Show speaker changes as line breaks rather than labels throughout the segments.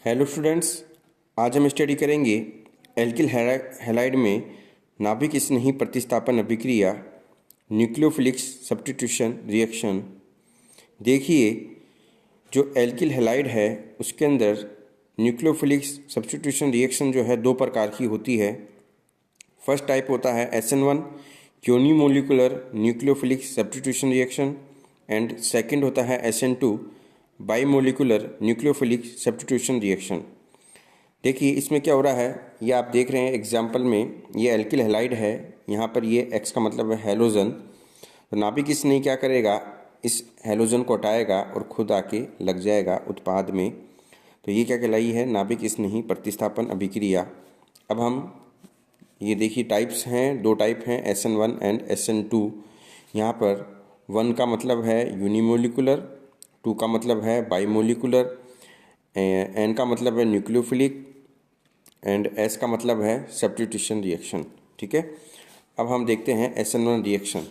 Hello students, आज हम study करेंगे एल्किल हैलाइड में नाभिक स्नेही प्रतिस्थापन अभिक्रिया न्यूक्लियोफिलिक सब्स्टिट्यूशन रिएक्शन। देखिए, जो एल्किल हैलाइड है उसके अंदर न्यूक्लियोफिलिक सब्स्टिट्यूशन रिएक्शन जो है दो प्रकार की होती है। फर्स्ट टाइप होता है SN1 unimolecular nucleophilic substitution reaction and second होता है SN2 bimolecular nucleophilic substitution reaction. देखिए इसमें क्या हो रहा है, ये आप देख रहे हैं एग्जाम्पल में, ये एल्किल हैलाइड है, यहाँ पर ये X का मतलब है हैलोजन। तो नाभिक इसने क्या करेगा, इस हैलोजन को हटाएगा और खुद आके लग जाएगा उत्पाद में। तो ये क्या कहलाई है, नाभिक स्नेही प्रतिस्थापन अभिक्रिया। अब हम ये देखिए टाइप्स हैं, दो टाइप हैं SN1 एंड SN2। यहाँ पर 1 का मतलब है यूनिमोलिकुलर, 2 का मतलब है बाईमोलिकुलर, N का मतलब है न्यूक्लियोफिलिक एंड S का मतलब है सब्स्टिट्यूशन रिएक्शन। ठीक है, अब हम देखते हैं SN1 रिएक्शन।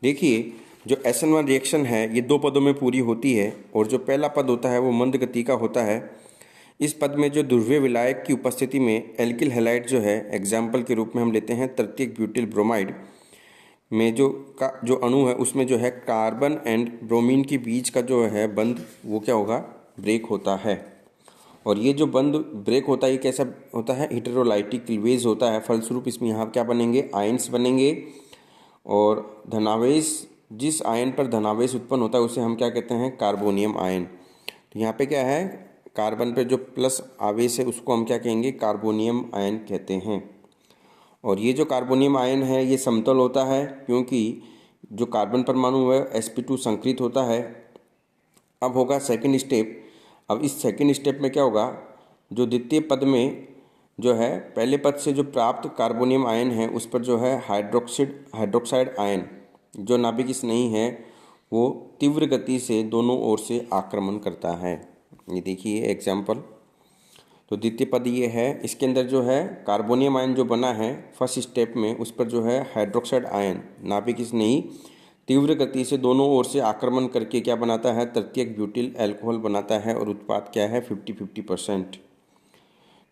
देखिए जो SN1 रिएक्शन है ये दो पदों में पूरी होती है और जो पहला पद होता है वो मंद गति का होता है। इस पद में जो ध्रुवीय विलायक की उपस्थिति में एल्किल हैलाइड जो है, एग्जाम्पल के रूप में हम लेते हैं तृतीयक ब्यूटिल ब्रोमाइड में जो अणु है उसमें जो है कार्बन एंड ब्रोमीन के बीच का जो है बंध वो क्या होगा, ब्रेक होता है। और ये जो बंध ब्रेक होता है ये कैसा होता है, हेटेरोलाइटिक क्लीवेज होता है। फलस्वरूप इसमें यहाँ क्या बनेंगे, आयन्स बनेंगे। और धनावेश, जिस आयन पर धनावेश उत्पन्न होता है उसे हम क्या कहते हैं, कार्बोनियम आयन। तो यहाँ पे क्या है, कार्बन पे जो प्लस आवेश है उसको हम क्या कहेंगे, कार्बोनियम आयन कहते हैं। और ये जो कार्बोनियम आयन है ये समतल होता है क्योंकि जो कार्बन परमाणु है sp2 संकृत होता है। अब होगा सेकंड स्टेप। अब इस सेकंड स्टेप में क्या होगा, जो द्वितीय पद में जो है पहले पद से जो प्राप्त कार्बोनियम आयन है उस पर जो है हाइड्रोक्साइड आयन जो नाभिक स्नेही है वो तीव्र गति से दोनों ओर से आक्रमण करता है। ये देखिए एग्जाम्पल। तो द्वितीय पद ये है, इसके अंदर जो है कार्बोनियम आयन जो बना है फर्स्ट स्टेप में उस पर जो है हाइड्रोक्साइड आयन नाभिक स्नेही तीव्र गति से दोनों ओर से आक्रमण करके क्या बनाता है, तृतीयक ब्यूटिल अल्कोहल बनाता है और उत्पाद क्या है 50-50%।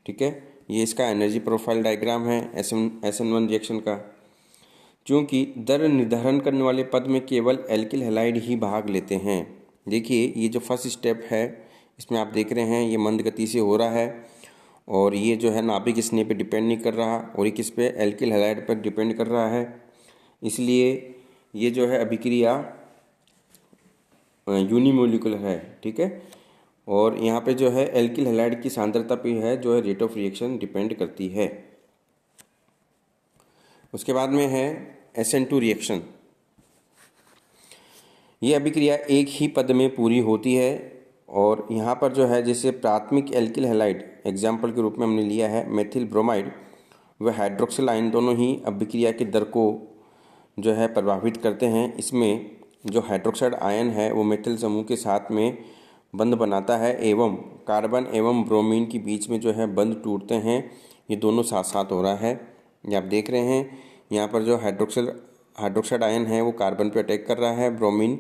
ठीक है, ये इसका एनर्जी प्रोफाइल डायग्राम है SN1 रिएक्शन का। चूँकि दर निर्धारण करने वाले पद में केवल एल्किल हैलाइड ही भाग लेते हैं। देखिए ये जो फर्स्ट स्टेप है इसमें आप देख रहे हैं ये मंद गति से हो रहा है और ये जो है नाभिक स्नेह पे डिपेंड नहीं कर रहा और ये किस पे, एल्किल हैलाइड पर डिपेंड कर रहा है। इसलिए ये जो है अभिक्रिया यूनिमोलिकुलर है। ठीक है, और यहाँ पे जो है एल्किल हैलाइड की सांद्रता पे है जो है रेट ऑफ रिएक्शन डिपेंड करती है। उसके बाद में है SN2 रिएक्शन। ये अभिक्रिया एक ही पद में पूरी होती है और यहाँ पर जो है जैसे प्राथमिक एल्किल हैलाइड एग्जाम्पल के रूप में हमने लिया है मेथिल ब्रोमाइड व हाइड्रोक्सिल आयन, दोनों ही अभिक्रिया की दर को जो है प्रभावित करते हैं। इसमें जो हाइड्रोक्साइड आयन है वो मेथिल समूह के साथ में बंध बनाता है एवं कार्बन एवं ब्रोमीन के बीच में जो है बंध टूटते हैं। ये दोनों साथ साथ हो रहा है, ये आप देख रहे हैं। यहाँ पर जो हाइड्रोक्साइड आयन है वो कार्बन पे अटैक कर रहा है, ब्रोमीन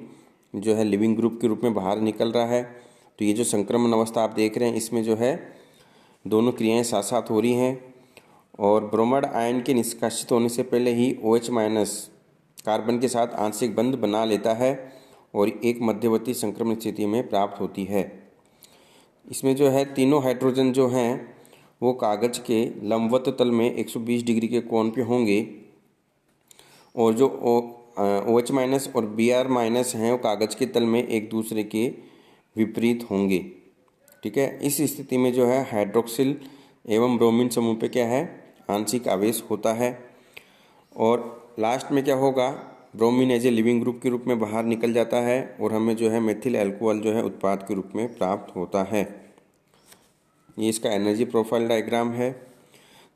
जो है लिविंग ग्रुप के रूप में बाहर निकल रहा है। तो ये जो संक्रमण अवस्था आप देख रहे हैं इसमें जो है दोनों क्रियाएं साथ साथ हो रही हैं। और ब्रोमाइड आयन के निष्कासित होने से पहले ही OH- कार्बन के साथ आंशिक बंध बना लेता है और एक मध्यवर्ती संक्रमण स्थिति में प्राप्त होती है। इसमें जो है तीनों हाइड्रोजन जो हैं वो कागज के लंबवत तल में 120 डिग्री के कोण पे होंगे और जो OH- और Br- हैं वो कागज के तल में एक दूसरे के विपरीत होंगे। ठीक है, इस स्थिति में जो है हाइड्रोक्सिल एवं ब्रोमीन समूह पे क्या है, आंशिक आवेश होता है। और लास्ट में क्या होगा, bromine as a leaving group के रूप में बाहर निकल जाता है और हमें जो है मेथिल अल्कोहल जो है उत्पाद के रूप में प्राप्त होता है। ये इसका एनर्जी प्रोफाइल डायग्राम है।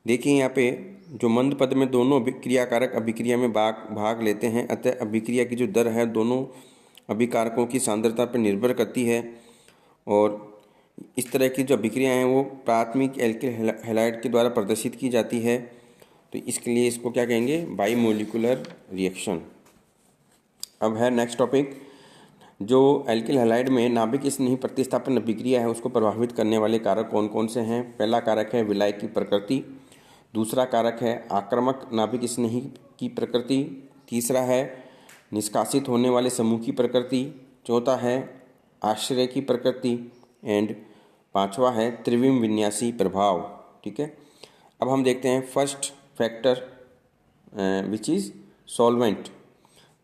देखिए यहाँ पे जो मंद पद में दोनों क्रियाकारक अभिक्रिया में भाग लेते हैं, अतः अभिक्रिया की जो दर है दोनों अभिकारकों की सांद्रता पर निर्भर करती है। और इस तरह की जो अभिक्रियाएं हैं वो प्राथमिक एल्किल हैलाइड के द्वारा प्रदर्शित की जाती है। तो इसके लिए इसको क्या कहेंगे, बाईमोलिकुलर रिएक्शन। अब है नेक्स्ट टॉपिक जो एल्किल हैलाइड में नाभिक स्नेही प्रतिस्थापन अभिक्रिया है उसको प्रभावित करने वाले कारक कौन कौन से हैं? पहला कारक है विलाय की प्रकृति, दूसरा कारक है आक्रामक नाभिक स्नेही की प्रकृति, तीसरा है निष्कासित होने वाले समूह की प्रकृति, चौथा है आश्रय की प्रकृति एंड पांचवा है त्रिविम विन्यासी प्रभाव। ठीक है, अब हम देखते हैं first factor which is solvent.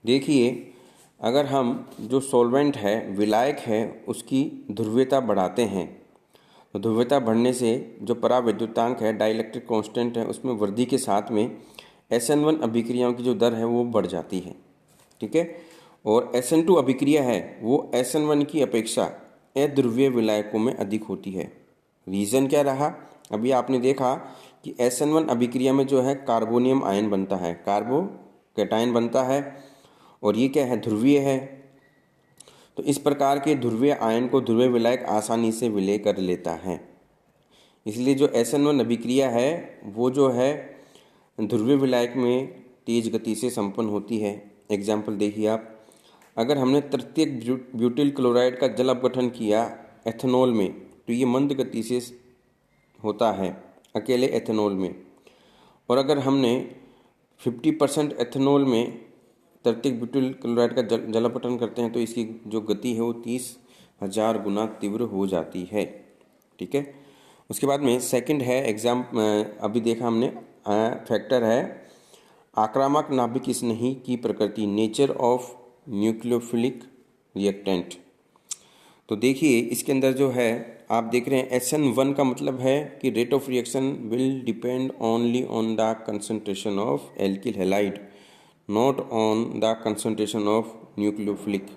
देखिए, अगर हम जो सॉल्वेंट है, विलायक है, उसकी ध्रुवीयता बढ़ाते हैं तो ध्रुवीयता बढ़ने से जो परावैद्युतांक है, डाइलेक्ट्रिक कांस्टेंट है, उसमें वृद्धि के साथ में SN1 अभिक्रियाओं की जो दर है वो बढ़ जाती है। ठीक है, और SN2 अभिक्रिया है वो SN1 की अपेक्षा अध्रुवीय विलायकों में अधिक होती है। रीज़न क्या रहा? अभी आपने देखा कि SN1 अभिक्रिया में जो है कार्बोनियम आयन बनता है, कार्बो कैटायन बनता है, और ये क्या है? ध्रुवीय है। तो इस प्रकार के ध्रुवीय आयन को ध्रुवीय विलायक आसानी से विलय कर लेता है। इसलिए जो SN1 अभिक्रिया है वो जो है ध्रुवीय विलायक में तेज गति से संपन्न होती है। एग्जाम्पल देखिए आप, अगर हमने तृतीयक ब्यूटिल क्लोराइड का जल अपघटन किया एथेनॉल में तो ये मंद गति से होता है अकेले एथेनॉल में, और अगर हमने 50% एथेनॉल में तृतीयक ब्यूटिल क्लोराइड का जल अपघटन करते हैं तो इसकी जो गति है वो 30,000 गुना तीव्र हो जाती है। ठीक है, उसके बाद में सेकंड है अभी देखा हमने फैक्टर है आक्रामक नाभिक स्नेही की प्रकृति, नेचर ऑफ न्यूक्लियोफिलिक रिएक्टेंट। तो देखिए इसके अंदर जो है आप देख रहे हैं SN1 का मतलब है कि rate of reaction will depend only on the concentration of alkyl halide, not on the concentration of nucleophilic.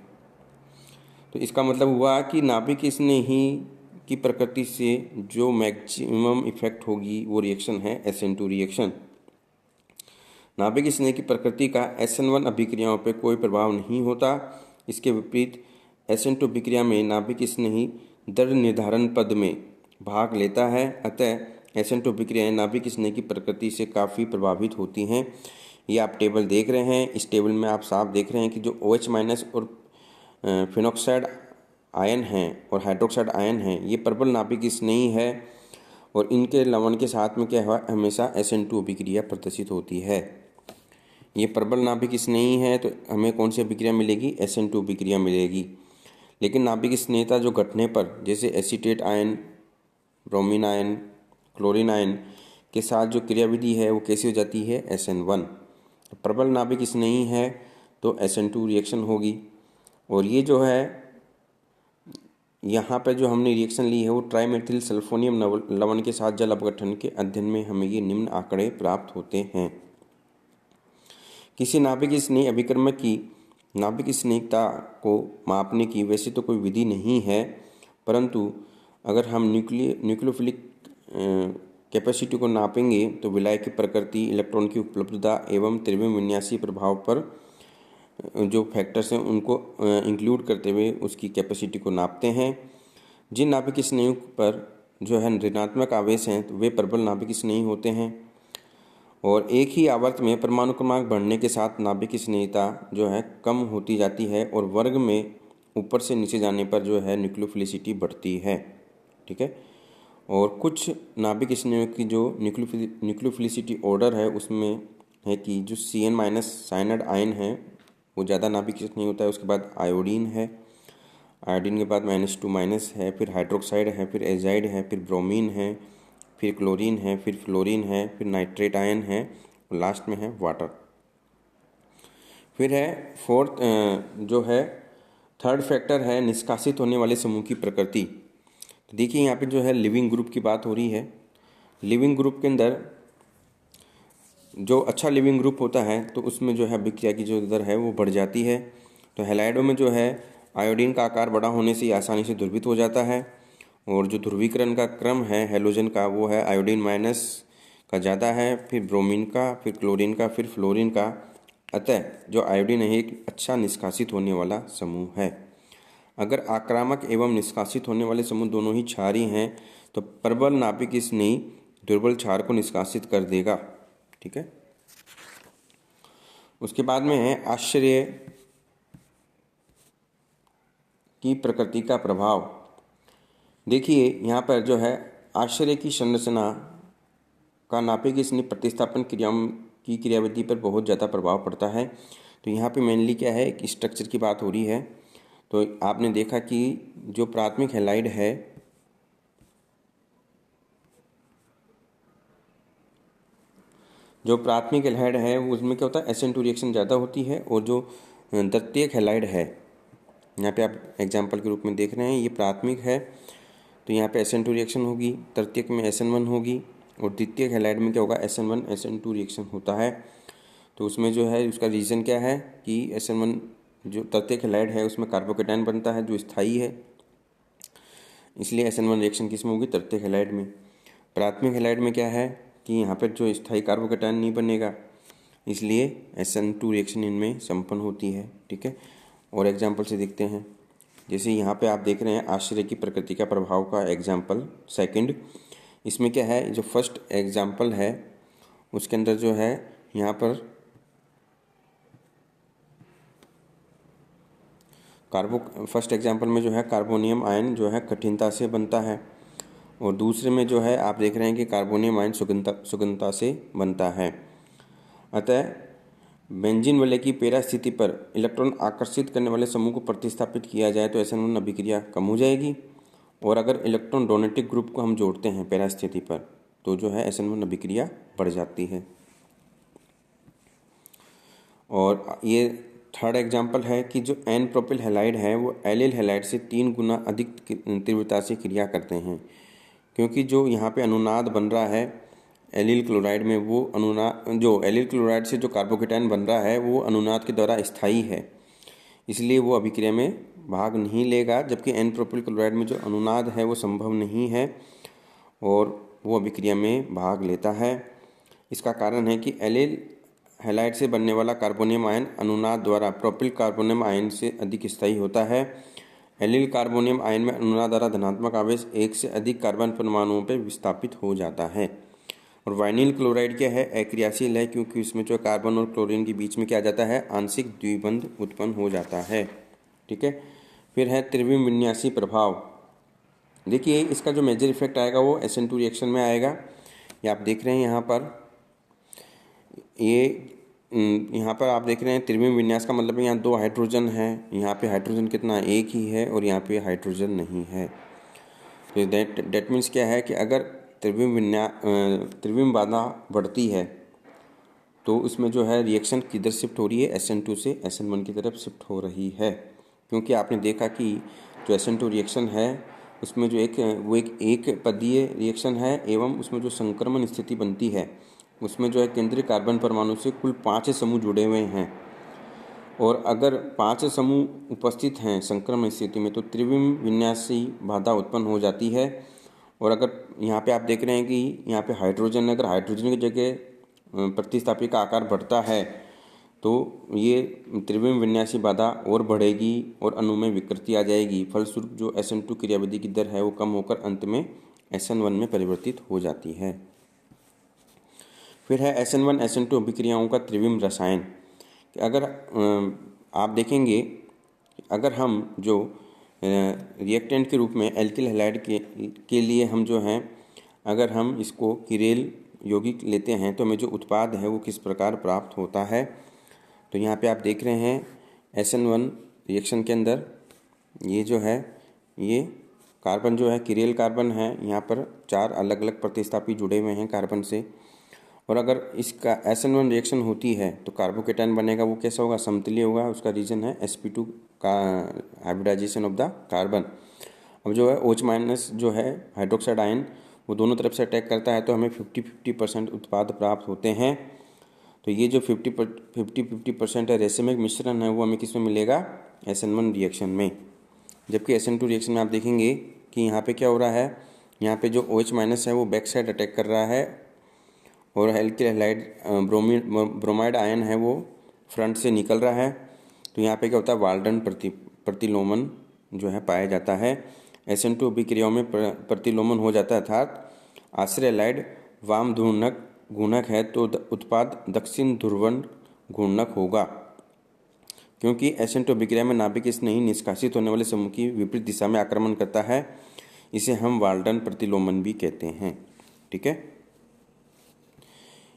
तो इसका मतलब हुआ कि नाभिक स्नेही की प्रकृति से जो मैक्सिमम इफेक्ट होगी वो रिएक्शन है SN2 रिएक्शन। नाभिक स्नेह की प्रकृति का SN1 अभिक्रियाओं पर कोई प्रभाव नहीं होता। इसके विपरीत SN2 अभिक्रिया में नाभिक स्नेही दर निर्धारण पद में भाग लेता है, अतः SN2 अभिक्रियाएं नाभिक स्नेह की प्रकृति से काफ़ी प्रभावित होती हैं। ये आप टेबल देख रहे हैं, इस टेबल में आप साफ देख रहे हैं कि जो OH- और फिनॉक्साइड आयन हैं और हाइड्रोक्साइड आयन हैं ये प्रबल नाभिक स्नेही है, और इनके लवण के साथ में क्या हुआ हमेशा SN2 अभिक्रिया प्रदर्शित होती है। ये प्रबल नाभिक स्नेही है तो हमें कौन सी अभिक्रिया मिलेगी? SN2 अभिक्रिया मिलेगी। लेकिन नाभिक स्नेहता जो घटने पर जैसे acetate ion, bromine ion, chlorine ion के साथ जो क्रियाविधि है वो कैसी हो जाती है? SN1। प्रबल नाभिक स्नेही है तो SN2 रिएक्शन होगी। और ये जो है यहाँ पे जो हमने रिएक्शन ली है वो ट्राइमेथिल सल्फोनियम लवण के साथ जल अपघटन के अध्ययन में हमें ये निम्न आंकड़े प्राप्त होते हैं। किसी नाभिक स्नेही अभिकर्मक की नाभिक स्नेहिकता को मापने की वैसे तो कोई विधि नहीं है, परंतु अगर हम न्यूक्लियोफिलिक कैपेसिटी को नापेंगे तो विलाय की प्रकृति, इलेक्ट्रॉन की उपलब्धता एवं त्रिविम विन्यासी प्रभाव पर जो फैक्टर्स हैं उनको इंक्लूड करते हुए उसकी कैपेसिटी को नापते हैं। जिन नाभिक स्नेही पर जो है ऋणात्मक आवेश हैं तो वे प्रबल नाभिक स्नेही होते हैं, और एक ही आवर्त में परमाणु क्रमांक बढ़ने के साथ नाभिक स्नेहिता जो है कम होती जाती है, और वर्ग में ऊपर से नीचे जाने पर जो है न्यूक्लियोफिलिसिटी बढ़ती है। ठीक है, और कुछ नाभिक स्नेहियों की जो न्यूक्लियोफिलिसिटी ऑर्डर है उसमें है कि जो CN- साइनाइड आयन है वो ज़्यादा नाभिक स्नेही होता है। उसके बाद आयोडीन है, आयोडीन के बाद -2- है, फिर हाइड्रोक्साइड है, फिर एजाइड है, फिर ब्रोमीन है, फिर क्लोरीन है, फिर फ्लोरीन है, फिर नाइट्रेट आयन है, और लास्ट में है वाटर। फिर है फोर्थ जो है थर्ड फैक्टर है निष्कासित होने वाले समूह की प्रकृति। तो देखिए यहाँ पे जो है लिविंग ग्रुप की बात हो रही है। लिविंग ग्रुप के अंदर जो अच्छा लिविंग ग्रुप होता है तो उसमें जो है अभिक्रिया की जो दर है वो बढ़ जाती है। तो हैलाइडों में जो है आयोडीन का आकार बड़ा होने से आसानी से ध्रुवित हो जाता है, और जो ध्रुवीकरण का क्रम है हैलोजन का वो है आयोडीन माइनस का ज़्यादा है, फिर ब्रोमीन का, फिर क्लोरीन का, फिर फ्लोरीन का। अतः जो आयोडीन है एक अच्छा निष्कासित होने वाला समूह है। अगर आक्रामक एवं निष्कासित होने वाले समूह दोनों ही क्षारीय हैं तो प्रबल नाभिक स्नेही दुर्बल क्षार को निष्कासित कर देगा। ठीक है, उसके बाद में है आश्चर्य की प्रकृति का प्रभाव। देखिए यहाँ पर जो है आश्चर्य की संरचना का नाभिक स्निग्ध प्रतिस्थापन क्रियाओं की क्रियाविधि पर बहुत ज़्यादा प्रभाव पड़ता है। तो यहाँ पे मेनली क्या है कि स्ट्रक्चर की बात हो रही है। तो आपने देखा कि जो प्राथमिक हैलाइड है, उसमें क्या होता है, SN2 रिएक्शन ज़्यादा होती है। और जो द्वितीयक हैलाइड है, यहाँ पे आप एग्जाम्पल के रूप में देख रहे हैं, ये प्राथमिक है तो यहाँ पे SN2 रिएक्शन होगी, तृतीयक में SN1 होगी, और द्वितीयक हैलाइड में क्या होगा, SN1 SN2 रिएक्शन होता है। तो उसमें जो है उसका रीज़न क्या है कि SN1 जो तृतीयक हैलाइड है उसमें कार्बोकेटायन बनता है जो स्थायी है, इसलिए SN1 रिएक्शन किस में होगी, तृतीयक हैलाइड में। प्राथमिक हैलाइड में क्या है कि यहाँ पर जो स्थायी कार्बोकेटायन नहीं बनेगा, इसलिए SN2 रिएक्शन इनमें संपन्न होती है। ठीक है, और एग्जाम्पल से देखते हैं। जैसे यहाँ पे आप देख रहे हैं आश्चर्य की प्रकृति का प्रभाव का एग्जाम्पल सेकंड। इसमें क्या है, जो फर्स्ट एग्जाम्पल है उसके अंदर जो है यहाँ पर फर्स्ट एग्जाम्पल में जो है कार्बोनियम आयन जो है कठिनता से बनता है, और दूसरे में जो है आप देख रहे हैं कि कार्बोनियम आयन सुगंधता से बनता है। अतः बेंजीन वलय की पैरा स्थिति पर इलेक्ट्रॉन आकर्षित करने वाले समूह को प्रतिस्थापित किया जाए तो SN1 अभिक्रिया कम हो जाएगी, और अगर इलेक्ट्रॉन डोनेटिक ग्रुप को हम जोड़ते हैं पैरा स्थिति पर तो जो है SN1 अभिक्रिया बढ़ जाती है। और ये थर्ड एग्जाम्पल है कि जो एन प्रोपिल हैलाइड है वो एलिल हैलाइड से 3 गुना अधिक तीव्रता से क्रिया करते हैं, क्योंकि जो यहाँ पे अनुनाद बन रहा है एलिल क्लोराइड में, वो अनुनाद जो एलिल क्लोराइड से जो कार्बोकेटायन बन रहा है वो अनुनाद के द्वारा स्थायी है, इसलिए वो अभिक्रिया में भाग नहीं लेगा। जबकि एन प्रोपिल क्लोराइड में जो अनुनाद है वो संभव नहीं है और वो अभिक्रिया में भाग लेता है। इसका कारण है कि एलिल हैलाइड से बनने वाला कार्बोनियम आयन अनुनाद द्वारा प्रोपिल कार्बोनियम आयन से अधिक स्थायी होता है। एलिल कार्बोनियम आयन में अनुनाद द्वारा धनात्मक आवेश एक से अधिक कार्बन परमाणुओं पर विस्थापित हो जाता है। और वाइनिल क्लोराइड क्या है, अक्रियाशील है, क्योंकि इसमें जो कार्बन और क्लोरीन के बीच में क्या आ जाता है, आंशिक द्विबंध उत्पन्न हो जाता है। ठीक है, फिर है त्रिविम विन्यासी प्रभाव। देखिए इसका जो मेजर इफेक्ट आएगा वो SN2 रिएक्शन में आएगा। ये आप देख रहे हैं यहाँ पर, यहाँ पर आप देख रहे हैं त्रिविम विन्यास का मतलब है यहाँ 2 हाइड्रोजन है, यहाँ पे हाइड्रोजन कितना, एक ही है, और यहाँ पे हाइड्रोजन नहीं है। तो डेट मीन्स क्या है कि अगर त्रिविम बाधा बढ़ती है तो उसमें जो है रिएक्शन किधर शिफ्ट हो रही है, SN2 से SN1 की तरफ शिफ्ट हो रही है। क्योंकि आपने देखा कि जो SN2 रिएक्शन है उसमें जो एक पदीय रिएक्शन है, एवं उसमें जो संक्रमण स्थिति बनती है उसमें जो है केंद्रीय कार्बन परमाणु से कुल 5 समूह जुड़े हुए हैं, और अगर 5 समूह उपस्थित हैं संक्रमण स्थिति में तो त्रिविम विन्यासी बाधा उत्पन्न हो जाती है। और अगर यहाँ पे आप देख रहे हैं कि यहाँ पे हाइड्रोजन, अगर हाइड्रोजन की जगह प्रतिस्थापी का आकार बढ़ता है तो ये त्रिविम विन्यासी बाधा और बढ़ेगी और अणु में विकृति आ जाएगी। फलस्वरूप जो SN2 क्रियाविधि की दर है वो कम होकर अंत में SN1 में परिवर्तित हो जाती है। फिर है SN1 SN2 अभिक्रियाओं का त्रिविम रसायन। अगर आप देखेंगे, अगर हम जो रिएक्टेंट के रूप में एल्किल हैलाइड के लिए हम जो हैं, अगर हम इसको किरेल यौगिक लेते हैं तो हमें जो उत्पाद है वो किस प्रकार प्राप्त होता है। तो यहाँ पे आप देख रहे हैं SN1 रिएक्शन के अंदर ये जो है, ये कार्बन जो है किरेल कार्बन है, यहाँ पर 4 अलग अलग प्रतिस्थापी जुड़े हुए हैं कार्बन से। और अगर इसका SN1 रिएक्शन होती है तो कार्बोकेटायन बनेगा, वो कैसा होगा, समतलीय होगा। उसका रीजन है sp2 का हाइब्रिडाइजेशन ऑफ द कार्बन। अब जो है OH- जो है हाइड्रोक्साइड आयन वो दोनों तरफ से अटैक करता है तो हमें 50-50% उत्पाद प्राप्त होते हैं। तो ये जो 50-50% है रेसिमिक मिश्रण है वो हमें किस में मिलेगा, SN1 रिएक्शन में। जबकि SN2 रिएक्शन में आप देखेंगे कि यहाँ पे क्या हो रहा है, यहाँ पे जो OH- है वो बैक साइड अटैक कर रहा है, और एल्किल हैलाइड ब्रोमाइड आयन है वो फ्रंट से निकल रहा है। तो यहाँ पे क्या होता है, वाल्डन प्रतिलोमन जो है पाया जाता है। SN2 अभिक्रियाओं में प्रतिलोमन हो जाता है, अर्थात आश्रय हैलाइड वाम ध्रुवक घूर्णक है तो उत्पाद दक्षिण ध्रुवण घूर्णक होगा। क्योंकि एसेंट अभिक्रिया में नाभिक इस नहीं निष्कासित होने वाले समूह की विपरीत दिशा में आक्रमण करता है। इसे हम वाल्टन प्रतिलोमन भी कहते हैं। ठीक है,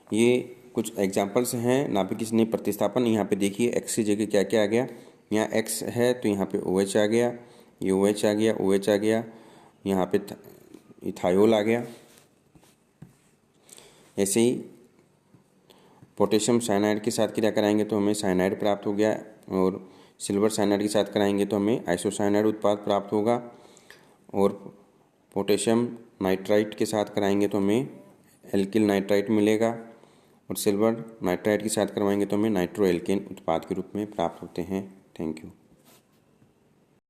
ये कुछ एग्जाम्पल्स हैं नाभिक स्नेह प्रतिस्थापन। यहाँ पे देखिए एक्स की जगह क्या क्या आ गया, यहाँ एक्स है तो यहाँ पे OH आ गया, ये OH आ गया, OH आ गया, यहाँ पे इथायोल आ गया। ऐसे ही पोटेशियम साइनाइड के साथ क्रिया कराएंगे तो हमें साइनाइड प्राप्त हो गया, और सिल्वर साइनाइड के साथ कराएंगे तो हमें आइसोसाइनाइड उत्पाद प्राप्त होगा, और पोटेशियम नाइट्राइट के साथ कराएंगे तो हमें एल्किल नाइट्राइट मिलेगा, और सिल्वर नाइट्राइट के साथ करवाएंगे तो हमें नाइट्रो एल्केन उत्पाद के रूप में प्राप्त होते हैं। Thank you.